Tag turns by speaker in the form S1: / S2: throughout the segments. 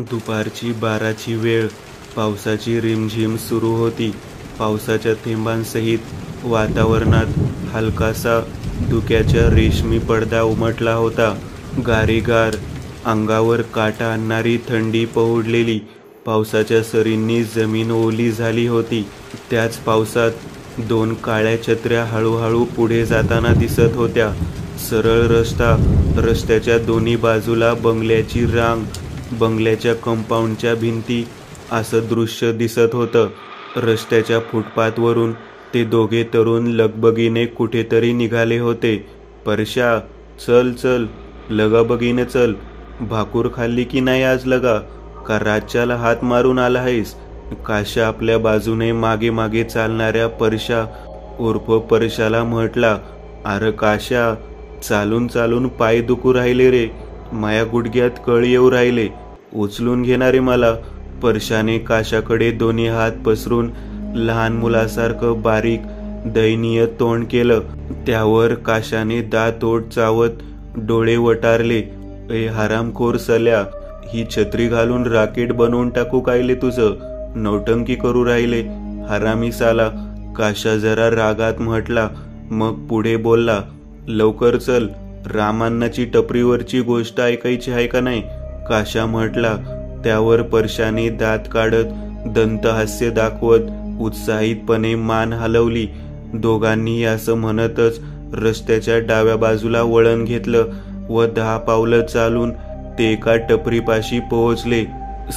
S1: दुपारची 12ची वेळ. पावसाची रिमझिम सुरू होती. पावसाच्या थेंबांसहित वातावरणात हलकासा धुक्याचा रेशमी पडदा उमटला होता. गारीगार, अंगावर काटा आणणारी थंडी पहुडलेली. पावसाच्या सरींनी जमीन ओली झाली होती. त्याच पावसात 2 काळ्या छत्र्या हळूहळू पुढे जाताना दिसत होत्या. सरळ रस्ता, रस्त्याच्या दोन्ही बाजूला बंगल्याची रांग, बंगल्याच्या कंपाऊंडच्या भिंती, असं दृश्य दिसत होतं. रस्त्याच्या फुटपाथवरून ते दोघे तरुण लगबगीने कुठेतरी निघाले होते. परश्या, चल चल, लगा बगीने चल. भाकूर खाल्ली की नाही आज लगा? का राज्याला हात मारून आला आहेस? काशा आपल्या बाजूने मागे मागे चालणाऱ्या परशा उर्फ परशाला म्हटला. अरे काशा, चालून चालून पाय दुखू राहिले रे. माया गुडघ्यात कळ येऊ राहिले. उचलून घेणारे मला. परशाने काशाकडे दोन्ही हात पसरून लहान मुलासारखं बारीक दयनीय तोंड केलं. त्यावर काशाने दात ओठ चावत डोळे वटारले. ए हरामखोर सल्या, ही छत्री घालून राकेट बनवून टाकू कायले तुझं? नौटंकी करू राहिले हरामी साला. काशा जरा रागात म्हटला. मग पुढे बोलला. लवकर चल, रामान्नाची टपरीवरची गोष्ट ऐकायची आहे का नाही? काशा म्हटला. त्यावर परशाने दात काढत दंतहास्य दाखवत उत्साहितपणे मान हलवली. दोघांनी असं म्हणतच रस्त्याच्या डाव्या बाजूला वळण घेतलं व 10 पावलं चालून ते एका टपरीपाशी पोहोचले.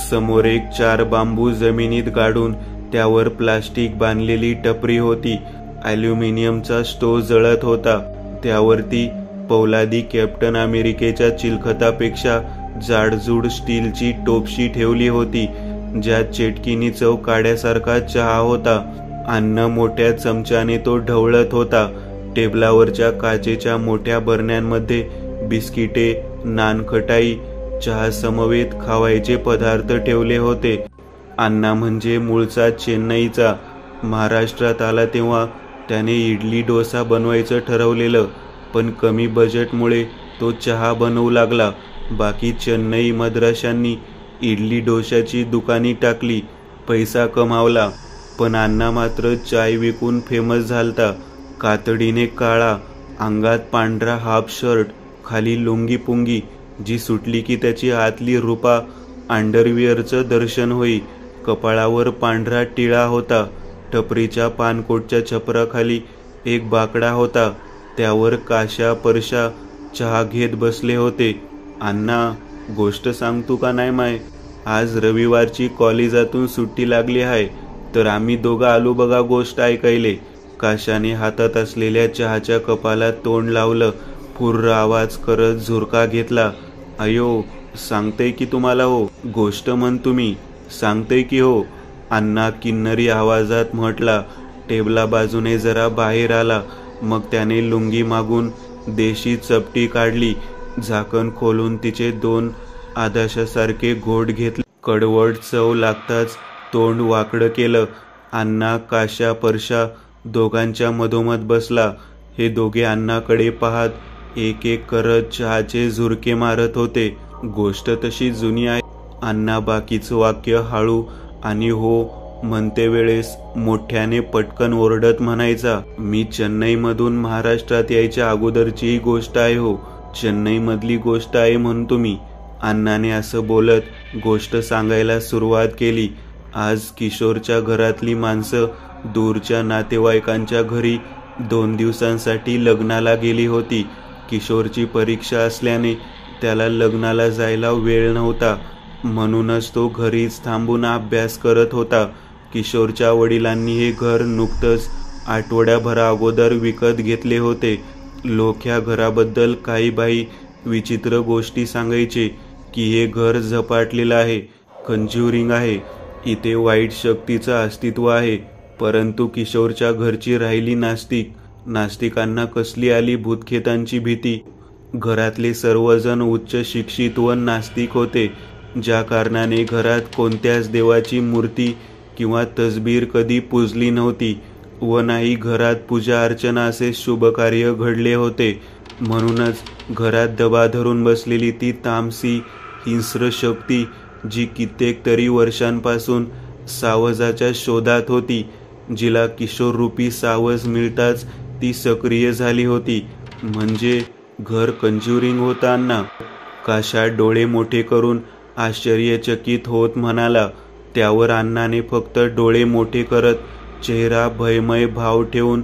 S1: समोर एक 4 बांबू जमिनीत गाडून त्यावर प्लास्टिक बांधलेली टपरी होती. ॲल्युमिनियमचा स्टोव जळत होता. त्यावरती पौलादी कॅप्टन अमेरिकेच्या चिलखतापेक्षा जाडजूड स्टीलची टोपशी ठेवली होती, ज्यात चेटकिनी चव काड्यासारखा चहा होता. अन्न मोठ्या चमच्याने तो ढवळत होता. टेबलावरच्या काचेच्या मोठ्या बरण्यांमध्ये बिस्किटे, नानखटाई, चहा समवेत खावायचे पदार्थ ठेवले होते. अण्णा म्हणजे मूळचा चेन्नईचा. महाराष्ट्रात आला तेव्हा त्याने इडली डोसा बनवायचं ठरवलेलं, पण कमी बजेटमुळे तो चहा बनवू लागला. बाकी चेन्नई मद्राशांनी इडली डोशाची दुकानी टाकली, पैसा कमावला. पण अण्णा मात्र चाय विकून फेमस झालता. कातडीने काळा, अंगात पांढरा हाफ शर्ट, खाली लुंगी पुंगी, जी सुटली की त्याची आतली रूपा अंडरविअरचं दर्शन होई. कपाळावर पांढरा टिळा होता. टपरीच्या पानकोटच्या छपराखाली एक बाकडा होता. त्यावर काशा परशा चहा घेत बसले होते. अण्णा, गोष्ट सांगतो का नाही माय? आज रविवारची कॉलेजातून सुट्टी लागली आहे, तर आम्ही दोघं आलो बघा गोष्ट ऐकायले. काशाने हातात असलेल्या चहाच्या कपाला तोंड लावलं. फुर्र आवाज करत झुरका घेतला. अयो, सांगतय की तुम्हाला हो. गोष्ट म्हण तुम्ही. सांगतय की हो, अण्णा किन्नरी आवाजात म्हटला. टेबला बाजूने जरा बाहेर आला. मग त्याने लुंगी मागून देशी चपटी काढली. झाकण खोलून तिचे 2 आदाशासारखे घोट घेतले. कडवट चव लागताच तोंड वाकडं केलं. अण्णा, काशा, परशा दोघांच्या मधोमध बसला. हे दोघे अण्णाकडे पाहत एक एक करत चहाचे झुरके मारत होते. गोष्ट तशी जुनी आहे. अण्णा बाकीचं वाक्य हळू आणि हो म्हणते वेळेस मोठ्याने पटकन ओरडत म्हणायचा. मी चेन्नईमधून महाराष्ट्रात यायच्या अगोदरची गोष्ट आहे हो. चेन्नईमधली गोष्ट आहे म्हणतो मी. अण्णाने असं बोलत गोष्ट सांगायला सुरुवात केली. आज किशोरच्या घरातली माणसं दूरच्या नातेवाईकांच्या घरी 2 दिवसांसाठी लग्नाला गेली होती. किशोरची परीक्षा असल्याने त्याला लग्नाला जायला वेळ नव्हता. म्हणूनच तो घरीच थांबून अभ्यास करत होता. किशोरच्या वडिलांनी हे घर नुकतंच आठवड्याभरा अगोदर विकत घेतले होते. लोक ह्या घराबद्दल काही बाई विचित्र गोष्टी सांगायचे की हे घर झपाटलेलं आहे, कंज्युरिंग आहे, इथे वाईट शक्तीचं अस्तित्व आहे. परंतु किशोरच्या घरची राहिली नास्तिक. नास्तिकांना कसली आली भूतखेतांची भीती. घरातले सर्वजण उच्च शिक्षित व नास्तिक होते, ज्या कारणाने घरात कोणत्याच देवाची मूर्ती किंवा तसबीर कधी पूजली नव्हती व नाही घरात पूजा अर्चना असे शुभ कार्य घडले होते. म्हणूनच घरात दबा धरून बसलेली ती तामसी हिंस्र शक्ती जी कित्येक तरी वर्षांपासून सावजाच्या शोधात होती. जिला किशोररूपी सावज मिळताच ती सक्रिय झाली होती. म्हणजे घर कंज्युरिंग होतं अण्णा. काशा डोळे मोठे करून आश्चर्यचकित होत म्हणाला. त्यावर अण्णाने फक्त डोळे मोठे करत चेहरा भयमय भाव ठेवून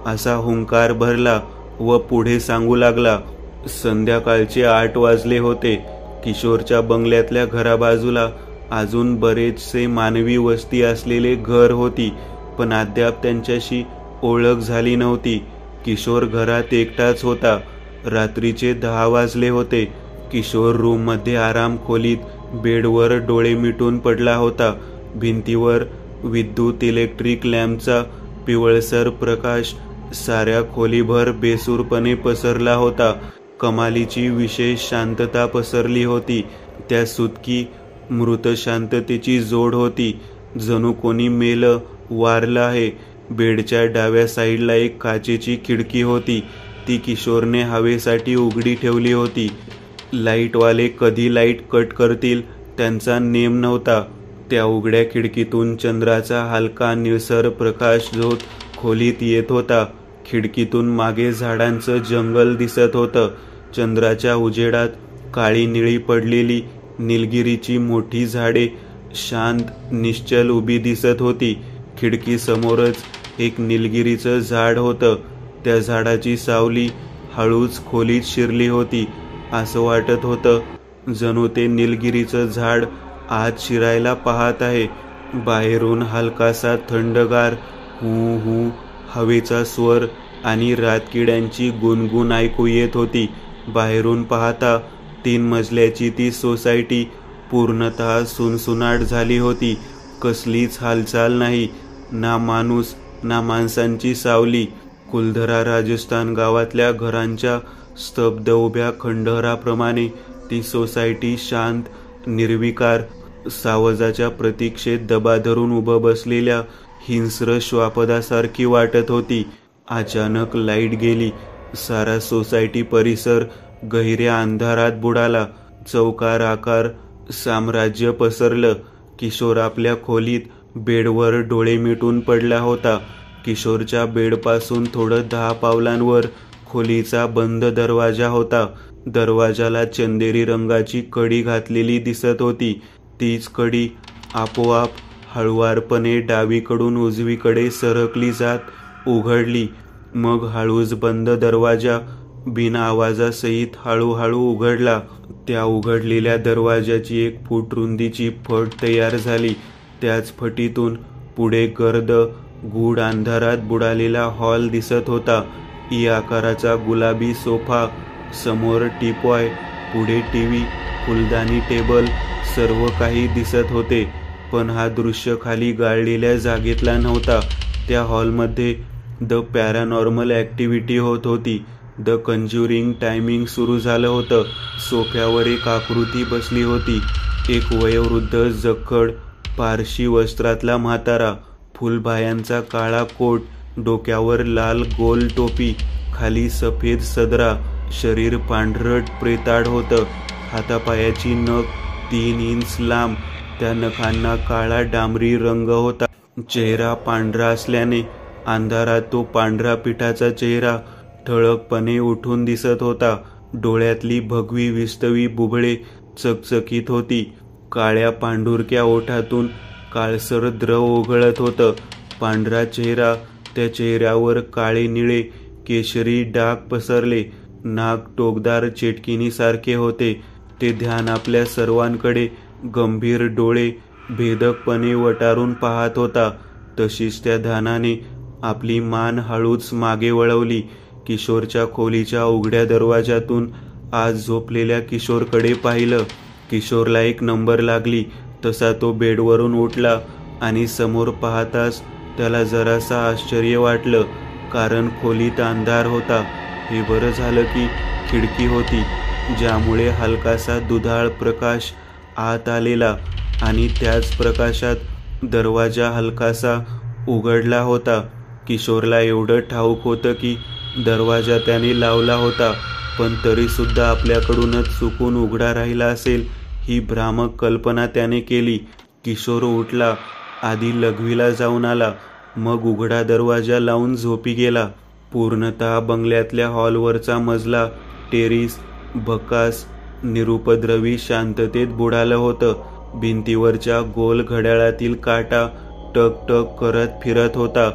S1: असा हुंकार भरला व पुढे सांगू लागला. संध्याकाळचे 8 वाजले होते. किशोरच्या बंगल्यातल्या घराबाजूला अजून बरेचसे मानवी वस्ती असलेले घर होती, पण अद्याप त्यांच्याशी ओळख झाली नव्हती. किशोर घरात एकटाच होता. रात्रीचे 10 वाजले होते. किशोर रूममध्ये आराम खोलीत बेडवर डोळे मिटून पडला होता. भिंतीवर विद्युत इलेक्ट्रिक लॅम्पचा पिवळसर प्रकाश साऱ्या खोलीभर बेसूरपणे पसरला होता. कमालीची विशेष शांतता पसरली होती. त्या सुतकी मृत शांततेची जोड होती. जणू कोणी मेलं, वारलं आहे. बेडच्या डाव्या साईडला एक काचेची खिडकी होती. ती किशोरने हवेसाठी उघडी ठेवली होती. लाईटवाले कधी लाईट कट करतील त्यांचा नेम नव्हता. त्या उघड्या खिडकीतून चंद्राचा हलका निळसर प्रकाश झोत खोलीत येत होता. खिडकीतून मागे झाडांचं जंगल दिसत होतं. चंद्राच्या उजेडात काळी निळी पडलेली निलगिरीची मोठी झाडे शांत निश्चल उभी दिसत होती. खिडकीसमोरच एक निलगिरीचं झाड होतं. त्या झाडाची सावली हळूच खोलीत शिरली होती. असं वाटत होतं जणू ते निलगिरीचं झाड आत शिरायला पाहत आहे. बाहेरून हलकासा थंडगार हू हवेचा स्वर आणि रातकिड्यांची गुणगुण ऐकू येत होती. बाहेरून पाहता 3 मजल्याची ती सोसायटी पूर्णतः सुनसुनाट झाली होती. कसलीच हालचाल नाही. ना माणूस ना माणसांची सावली. कुलधरा राजस्थान गावातल्या घरांच्या स्तब्ध उभ्या खंडहराप्रमाणे ती सोसायटी शांत, निर्विकार, सावजाच्या प्रतीक्षेत दबा धरून उभं बसलेल्या हिंस्र श्वापदासारखी वाटत होती. अचानक लाईट गेली. सारा सोसायटी परिसर गहिऱ्या अंधारात बुडाला. चौकार आकार साम्राज्य पसरलं. किशोर आपल्या खोलीत बेडवर डोळे मिटून पडला होता. किशोरच्या बेडपासून थोडं 10 पावलांवर खोलीचा बंद दरवाजा होता. दरवाजाला चंदेरी रंगाची कडी घातलेली दिसत होती. तीच कडी आपोआप हळुवारपणे डावीकडून उजवीकडे सरकली जात उघडली. मग हळूच बंद दरवाजा बिना आवाजासहित हळूहळू उघडला. त्या उघडलेल्या दरवाजाची 1 फूट रुंदीची फट तयार झाली. त्याच फटीतून पुढे गर्द गूढ अंधारात बुडालेला हॉल दिसत होता. ई आकाराचा गुलाबी सोफा, समोर टीपॉय, पुढे टीव्ही, फुलदाणी टेबल, सर्व काही दिसत होते. पण हा दृश्य खाली गाळलेल्या जागेतला नव्हता. त्या हॉलमध्ये द पॅरानॉर्मल ॲक्टिव्हिटी होत होती. द कंज्युरिंग टायमिंग सुरू झालं होतं. सोफ्यावर एक आकृती बसली होती. एक वयोवृद्ध जखड पारशी वस्त्रातला म्हातारा. फुलबाह्यांचा काळा कोट, डोक्यावर लाल गोल टोपी, खाली सफेद सदरा. शरीर पांढरट प्रेताळ होतं. हातापायाची नख 3 इंच लांब. त्या नखांना काळा डांबरी रंग होता. चेहरा पांढरा असल्याने अंधारात तो पांढरा पिठाचा चेहरा ठळकपणे उठून दिसत होता. डोळ्यातली भगवी विस्तवी बुबळे चकचकीत होती. काळ्या पांढुरक्या ओठातून काळसर द्रव ओघळत होतं. पांढरा चेहरा, त्या चेहऱ्यावर काळे निळे केशरी डाग पसरले. नाक टोकदार चेटकिनीसारखे होते. ते ध्यान आपल्या सर्वांकडे गंभीर डोळे भेदकपणे वटारून पाहत होता. तशीच त्या ध्यानाने आपली मान हळूच मागे वळवली. किशोरच्या खोलीच्या उघड्या दरवाजातून आज झोपलेल्या किशोरकडे पाहिलं. किशोरला एक नंबर लागली तसा तो बेडवरून उठला आणि समोर पाहताच त्याला जरासा आश्चर्य वाटलं, कारण खोलीत अंधार होता. हे बरं झालं की खिडकी होती, ज्यामुळे हलकासा दुधाळ प्रकाश आत आलेला आणि त्याच प्रकाशात दरवाजा हलकासा उघडला होता. किशोरला एवढं ठाऊक होतं की दरवाजा त्याने लावला होता, पण तरीसुद्धा आपल्याकडूनच चुकून उघडा राहिला असेल ही भ्रामक कल्पना त्याने केली. किशोर उठला. आधी लघवीला जाऊन आला, मग उघडा दरवाजा लावून झोपी गेला. पूर्णतः बंगल्यातल्या हॉलवरचा मजला, टेरिस, भकास निरुपद्रवी शांततेत बुडालं होतं. भिंतीवरच्या गोल घड्याळातील काटा टक टक करत फिरत होता.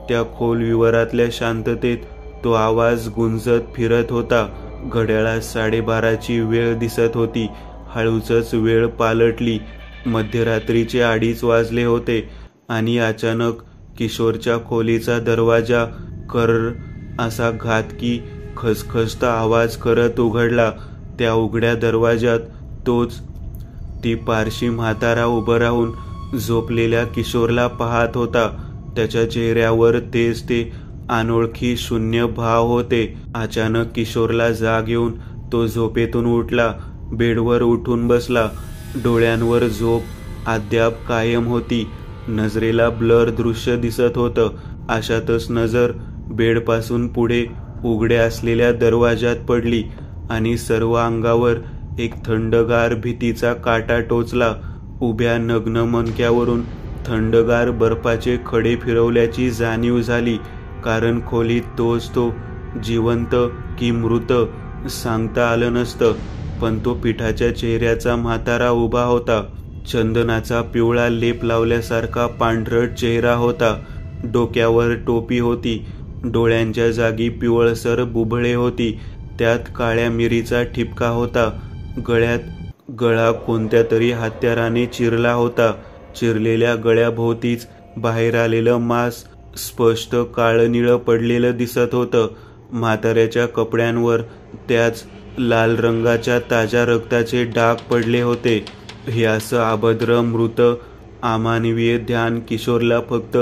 S1: त्या खोल विवरातल्या शांततेत तो आवाज गुंजत फिरत होता. घड्याळात 12:30ची वेळ दिसत होती. हळूच वेळ पालटली. मध्यरात्रीचे 2:30 वाजले होते आणि अचानक किशोरच्या खोलीचा दरवाजा कर्र असा घातकी खसखसता आवाज करत उघडला. त्या उघड्या दरवाजात तोच ती पारशी म्हातारा उभं राहून झोपलेल्या किशोरला पाहत होता. त्याच्या चेहऱ्यावर तेच ते अनोळखी शून्य भाव होते. अचानक किशोरला जाग येऊन तो झोपेतून उठला. बेडवर उठून बसला. डोळ्यांवर झोप अद्याप कायम होती. नजरेला ब्लर दृश्य दिसत होतं. अशातच नजर बेडपासून पुढे उघड्या असलेल्या दरवाजात पडली आणि सर्व अंगावर एक थंडगार भीतीचा काटा टोचला. उभ्या नग्न मणक्यावरून थंडगार बर्फाचे खडे फिरवल्याची जाणीव झाली. कारण खोलीत तो जिवंत की मृत सांगता आलं नसतं, पण तो पिठाच्या चेहऱ्याचा म्हातारा उभा होता. चंदनाचा पिवळा लेप लावल्यासारखा पांढरट चेहरा होता. डोक्यावर टोपी होती. डोळ्यांच्या जागी पिवळसर बुबळे होती. त्यात काळ्या मिरीचा ठिपका होता. गळ्यात गळा कोणत्या तरी हत्याराने चिरला होता. चिरलेल्या गळ्याभोवतीच बाहेर आलेलं मांस स्पष्ट काळनिळं पडलेलं दिसत होतं. म्हाताऱ्याच्या कपड्यांवर त्याच लाल रंगाच्या ताज्या रक्ताचे डाग पडले होते. हे असं अभद्र मृत अमानवीय ध्यान किशोरला फक्त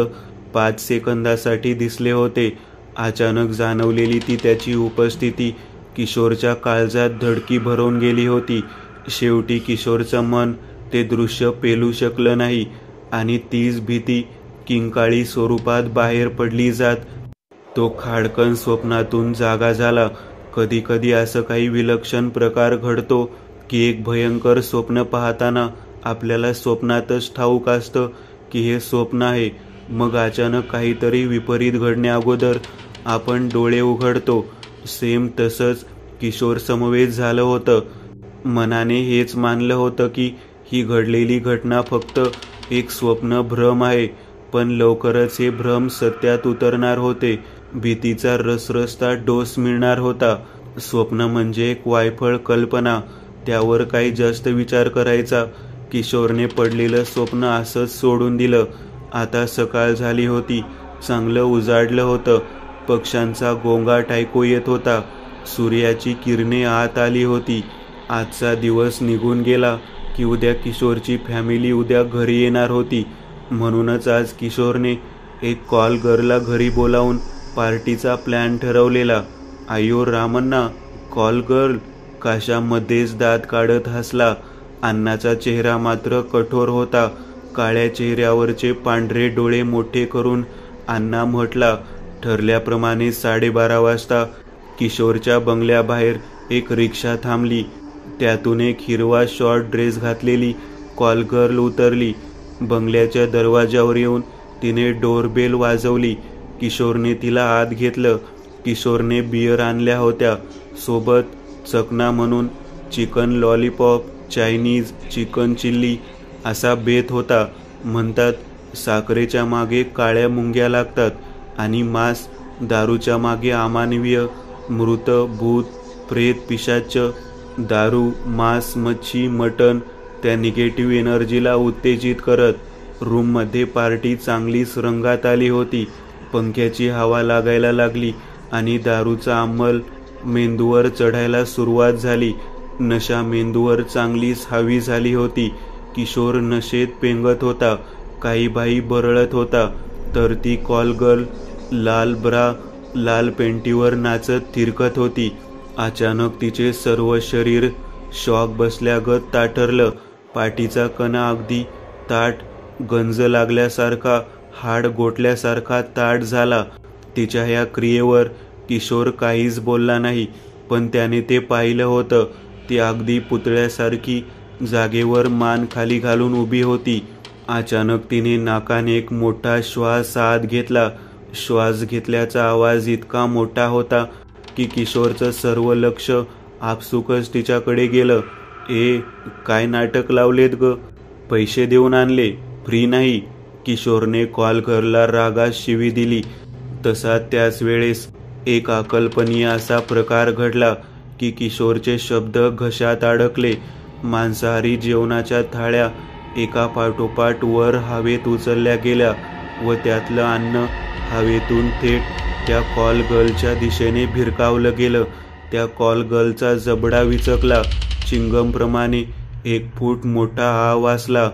S1: 5 सेकंदासाठी दिसले होते. अचानक जाणवलेली ती त्याची उपस्थिती किशोरच्या काळजात धडकी भरवून गेली होती. शेवटी किशोरचं मन ते दृश्य पेलू शकलं नाही आणि तीच भीती किंकाळी स्वरूपात बाहेर पडली जात तो खाडकन स्वप्नातून जागा झाला. कधी कधी असं काही विलक्षण प्रकार घडतो की एक भयंकर स्वप्न पाहताना आपल्याला स्वप्नातच ठाऊक असतं की हे स्वप्न आहे. मग अचानक काहीतरी विपरीत घडण्याअगोदर आपण डोळे उघडतो. सेम तसंच किशोर समवेत झालं होतं. मनाने हेच मानलं होतं की ही घडलेली घटना फक्त एक स्वप्न भ्रम आहे, पण लवकरच हे भ्रम सत्यात उतरणार होते. भीतीचा रसरसता डोस मिळणार होता. स्वप्न म्हणजे एक वायफळ कल्पना, त्यावर काही जास्त विचार करायचा. किशोरने पडलेलं स्वप्न असंच सोडून दिलं. आता सकाळ झाली होती. चांगलं उजाडलं होतं. पक्ष्यांचा गोंगाट ऐकू येत होता. सूर्याची किरणे आत आली होती. आजचा दिवस निघून गेला की उद्या किशोरची फॅमिली उद्या घरी येणार होती. म्हणूनच आज किशोरने एक कॉल गर्लला घरी बोलावून पार्टीचा प्लॅन ठरवलेला. अय्यो रामण्णा, कॉल गर्ल? काशामध्येच दात काढत हसला. अण्णाचा चेहरा मात्र कठोर होता. काळ्या चेहऱ्यावरचे पांढरे डोळे मोठे करून अण्णा म्हटला. ठरल्याप्रमाणे 12:30 वाजता किशोरच्या बंगल्याबाहेर एक रिक्षा थांबली. त्यातून एक हिरवा शॉर्ट ड्रेस घातलेली कॉल गर्ल उतरली. बंगल्याच्या दरवाजावर येऊन तिने डोरबेल वाजवली. किशोरने तिला आत घेतलं. किशोरने बियर आणल्या होत्या. सोबत चकना म्हणून chicken lollipop, Chinese, chicken chilli असा बेत होता. म्हणतात साखरेच्या मागे काळ्या मुंग्या लागतात आणि मांस दारूच्या मागे अमानवीय मृत भूत प्रेत पिशाच. दारू, मांस, मच्छी, मटण त्या निगेटिव्ह एनर्जीला उत्तेजित करत रूममध्ये पार्टी चांगलीच रंगात आली होती. पंख्याची हवा लागायला लागली आणि दारूचा अंमल मेंदूवर चढायला सुरुवात झाली. नशा मेंदूवर चांगलीच हावी झाली होती. किशोर नशेत पेंगत होता. काही बाई बरळत होता, तर ती कॉल गर्ल लाल ब्रा, लाल पेंटीवर नाचत थिरकत होती. अचानक तिचे सर्व शरीर शॉक बसल्यागत ताठरलं. पाठीचा कणा अगदी ताठ, गंज लागल्यासारखा, हाड गोठल्यासारखा ताठ झाला. तिच्या ह्या क्रियेवर किशोर काहीच बोलला नाही, पण त्याने ते पाहिलं होतं. ती अगदी पुतळ्यासारखी जागेवर मान खाली घालून उभी होती. अचानक तिने नाकाने एक मोठा श्वास आत घेतला. श्वास घेतल्याचा आवाज इतका मोठा होता की किशोरचं सर्व लक्ष आपसुकच तिच्याकडे गेलं. काय नाटक लावलेत ग? पैसे देऊन आणले, फ्री नाही. किशोरने कॉल गर्लला रागात शिवी दिली. तसा त्याच वेळेस एक अकल्पनीय असा प्रकार घडला की किशोरचे शब्द घशात अडकले. मांसाहारी जेवणाच्या थाळ्या एका पाठोपाठ वर हवेत उचलल्या गेल्या व त्यातलं अन्न हवेतून थेट त्या कॉल गर्लच्या दिशेने भिरकावलं गेलं. त्या कॉल गर्लचा जबडा विचकला. चिंगमप्रमाणे 1 फूट मोठा हा वासला.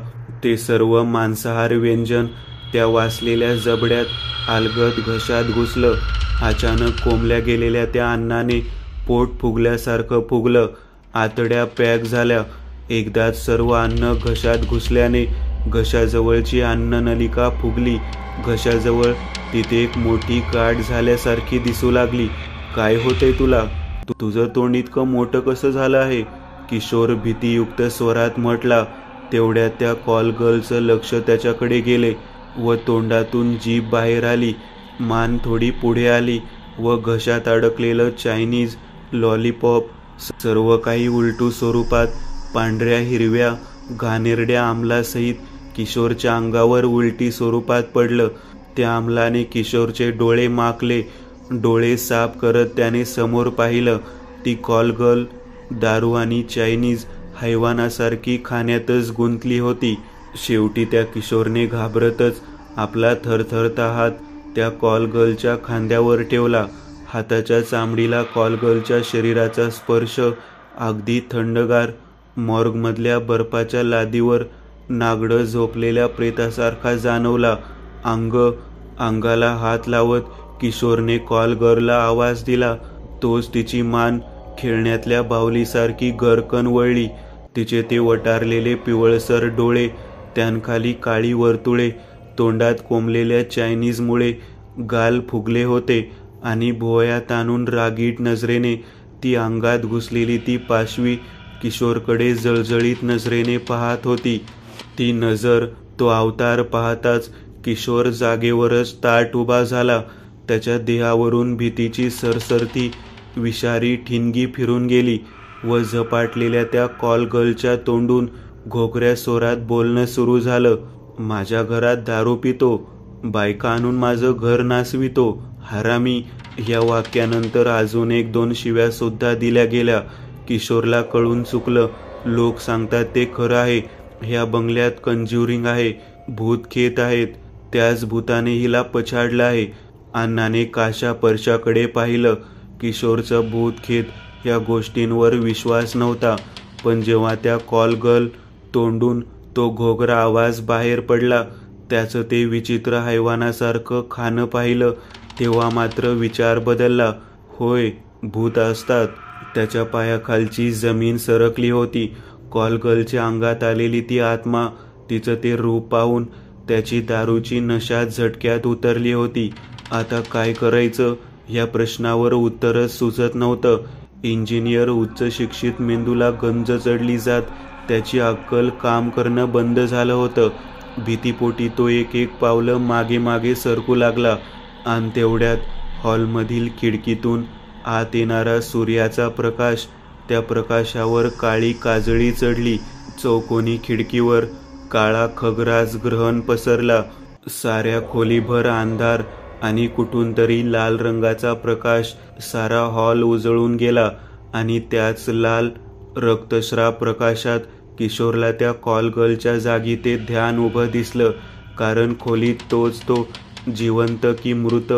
S1: ते सर्व मांसाहार व्यंजन त्या वासलेल्या जबड्यात अलगद घशात घुसलं. अचानक कोंबल्या गेलेल्या त्या अन्नाने पोट फुगल्यासारखं फुगलं. आतड्या पॅक झाल्या. एकदाच सर्व अन्न घशात घुसल्याने घशाजवळची अन्ननलिका फुगली. घशाजवळ तिथे एक मोठी गाठ झाल्यासारखी दिसू लागली. काय होतंय तुला? तुझं तोंड इतकं मोठं कसं झालं आहे? किशोर भीतीयुक्त स्वरात म्हटला. तेवढ्यात त्या कॉल गर्लचं लक्ष त्याच्याकडे गेले व तोंडातून जीभ बाहेर आली. मान थोडी पुढे आली व घशात अडकलेलं चायनीज लॉलीपॉप सर्व काही उलटू स्वरूपात पांढऱ्या हिरव्या घाणेरड्या आम्लासहित किशोरच्या अंगावर उलटी स्वरूपात पडलं. त्या अंमलाने किशोरचे डोळे माकले. डोळे साफ करत त्याने समोर पाहिलं. ती कॉल गर्ल दारू आणि चायनीज हैवानासारखी खाण्यातच गुंतली होती. शेवटी त्या किशोरने घाबरतच आपला थरथरता हात त्या कॉल गर्लच्या खांद्यावर ठेवला. हाताच्या चामडीला कॉल गर्लच्या शरीराचा स्पर्श अगदी थंडगार मॉर्गमधल्या बर्फाच्या लादीवर नागडं झोपलेल्या प्रेतासारखा जाणवला. अंगाला हात लावत किशोरने कॉल गर्लला आवाज दिला. तोच तिची मान खेळण्यातल्या बाहुलीसारखी गरकन वळली. तिचे ते वटारलेले पिवळसर डोळे, त्यांखाली काळी वर्तुळे, तोंडात कोंबलेल्या चायनीजमुळे गाल फुगले होते आणि भुवयात आणून रागीट नजरेने ती अंगात घुसलेली ती पाशवी किशोरकडे जळजळीत नजरेने पाहत होती. ती नजर, तो अवतार पाहताच किशोर जागेवरच ताठ उभा झाला. त्याच्या देहावरून भीतीची सरसरती विषारी ठिणगी फिरून गेली व झपाटलेल्या त्या कॉल गर्लच्या तोंडून घोगऱ्या स्वरात बोलणं सुरू झालं. माझ्या घरात दारू पितो, बायका आणून माझं घर नासवितो, हरामी. या वाक्यानंतर अजून 1-2 शिव्या सुद्धा दिल्या गेल्या. किशोरला कळून चुकलं. लोक सांगतात ते खरं आहे. ह्या बंगल्यात कंज्युरिंग आहे, भूत खेत आहेत. त्याच भूताने हिला पछाडलं आहे. अण्णाने काशा परशाकडे पाहिलं. किशोरचं भूत खेत या गोष्टींवर विश्वास नव्हता. पण जेव्हा त्या कॉल गर्ल तोंडून तो घोगरा आवाज बाहेर पडला, त्याचं ते विचित्र हैवानासारखं खाणं पाहिलं, तेव्हा मात्र विचार बदलला. होय, भूत असतात. त्याच्या पायाखालची जमीन सरकली होती. कॉल गर्लच्या अंगात आलेली ती आत्मा, तिचं ते रूप पाहून त्याची दारूची नशा झटक्यात उतरली होती. आता काय करायचं या प्रश्नावर उत्तरच सुचत नव्हतं. इंजिनियर उच्च शिक्षित मेंदूला गंज चढली जात त्याची अक्कल काम करणं बंद झालं होतं. भीतीपोटी तो एक पावलं मागे मागे सरकू लागला आणि तेवढ्यात हॉलमधील खिडकीतून आत येणारा सूर्याचा प्रकाश, त्या प्रकाशावर काळी काजळी चढली. चौकोनी खिडकीवर काळा खगराज ग्रहण पसरला. साऱ्या खोलीभर अंधार आणि कुठून तरी लाल रंगाचा प्रकाश सारा हॉल उजळून गेला आणि त्याच लाल रक्तश्राप प्रकाशात किशोरला त्या कॉल गर्लच्या जागी ते ध्यान उभं दिसलं. कारण खोलीत तोच तो जिवंत की मृत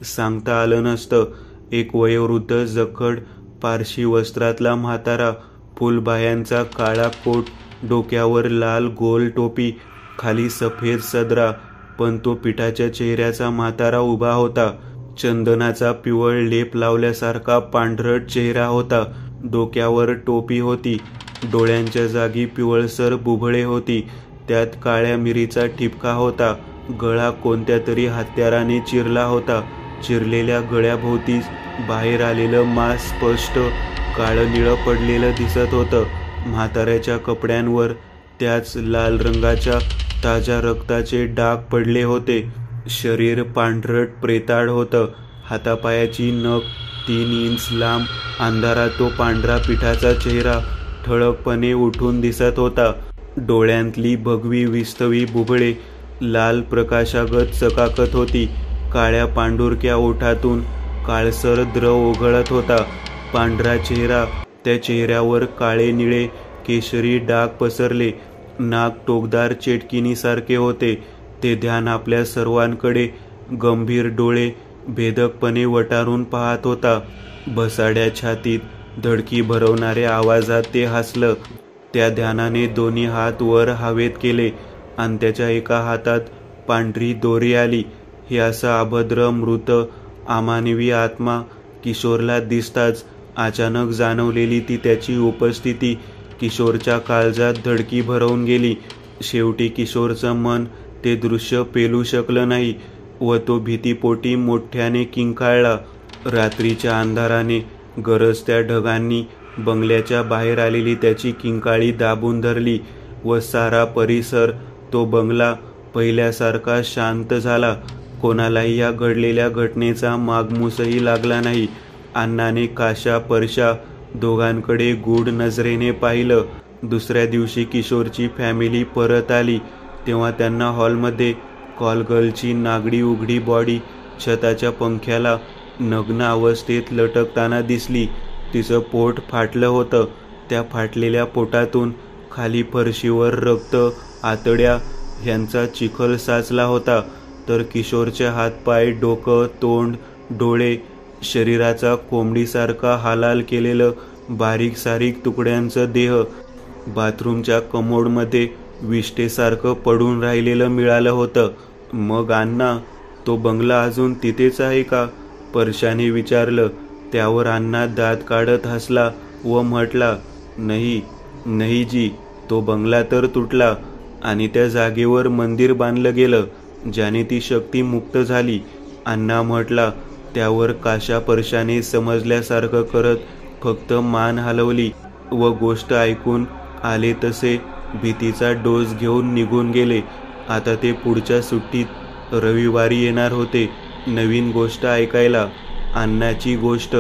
S1: सांगता आलं नसतं. एक वयोवृद्ध जखड पारशी वस्त्रातला म्हातारा, फुलबाह्यांचा काळा कोट, डोक्यावर लाल गोल टोपी, खाली सफेद सदरा, पण तो पिठाच्या चेहऱ्याचा म्हातारा उभा होता. चंदनाचा पिवळ लेप लावल्यासारखा पांढरट चेहरा होता. डोक्यावर टोपी होती. डोळ्यांच्या जागी पिवळसर बुबळे होती. त्यात काळ्या मिरीचा ठिपका होता. गळा कोणत्या तरी हत्याराने चिरला होता. चिरलेल्या गळ्याभोवतीच बाहेर आलेलं मांस स्पष्ट काळं निळं पडलेलं दिसत होतं. म्हाताऱ्याच्या कपड्यांवर त्याच लाल रंगाच्या ताज्या रक्ताचे डाग पडले होते. शरीर पांढरट प्रेताळ होतं. हातापायाची नख 3 इंच लांब. अंधारात तो पांढरा पिठाचा चेहरा ठळकपणे उठून दिसत होता. डोळ्यांतली भगवी विस्तवी बुबुळे लाल प्रकाशागत चकाकत होती. काळ्या पांढुरक्या ओठातून काळसर द्रव ओघळत होता. पांढरा चेहरा, त्या चेहऱ्यावर काळे निळे केशरी डाग पसरले. नाक टोकदार चेटकिनीसारखे होते. ते ध्यान आपल्या सर्वांकडे गंभीर डोळे भेदकपणे वटारून पाहत होता. बसाड्या छातीत धडकी भरवणाऱ्या आवाजात ते हसलं. त्या ध्यानाने दोन्ही हात वर हवेत केले आणि त्याच्या एका हातात पांढरी दोरी आली. हे असा अभद्र मृत अमानवी आत्मा किशोरला दिसताच अचानक जाणवलेली ती त्याची उपस्थिती किशोरच्या काळजात धडकी भरवून गेली. शेवटी किशोरचं मन ते दृश्य पेलू शकलं नाही व तो भीतीपोटी मोठ्याने किंकाळला. रात्रीच्या अंधाराने गरजत्या ढगांनी बंगल्याच्या बाहेर आलेली त्याची किंकाळी दाबून धरली व सारा परिसर, तो बंगला पहिल्यासारखा शांत झाला. कोणालाही या घडलेल्या घटनेचा मागमूसही लागला नाही. अण्णाने काशा परशा दोघांकडे गूढ नजरेने पाहिलं. दुसऱ्या दिवशी किशोरची फॅमिली परत आली तेव्हा त्यांना हॉलमध्ये कॉलगर्लची नागडी उघडी बॉडी छताच्या पंख्याला नग्न अवस्थेत लटकताना दिसली. तिचं पोट फाटलं होतं. त्या फाटलेल्या पोटातून खाली फरशीवर रक्त, आतड्या ह्यांचा चिखल साचला होता. तर किशोरचे हातपाय, डोकं, तोंड, डोळे, शरीराचा कोंबडीसारखा हालाल केलेलं बारीक सारीक तुकड्यांचं देह बाथरूमच्या कमोडमध्ये विष्ठेसारखं पडून राहिलेलं मिळालं होतं. मग अण्णा, तो बंगला अजून तिथेच आहे का? परशाने विचारलं. त्यावर अण्णा दात काढत हसला व म्हटला, नाही जी, तो बंगला तर तुटला आणि त्या जागेवर मंदिर बांधलं गेलं, ज्याने ती शक्ती मुक्त झाली. अण्णा म्हटला. त्यावर काशा परशाने समजल्यासारखं करत फक्त मान हलवली व गोष्ट ऐकून आले तसे भीतीचा डोस घेऊन निघून गेले. आता ते पुढच्या सुट्टीत रविवारी येणार होते नवीन गोष्ट ऐकायला. अण्णाची गोष्ट.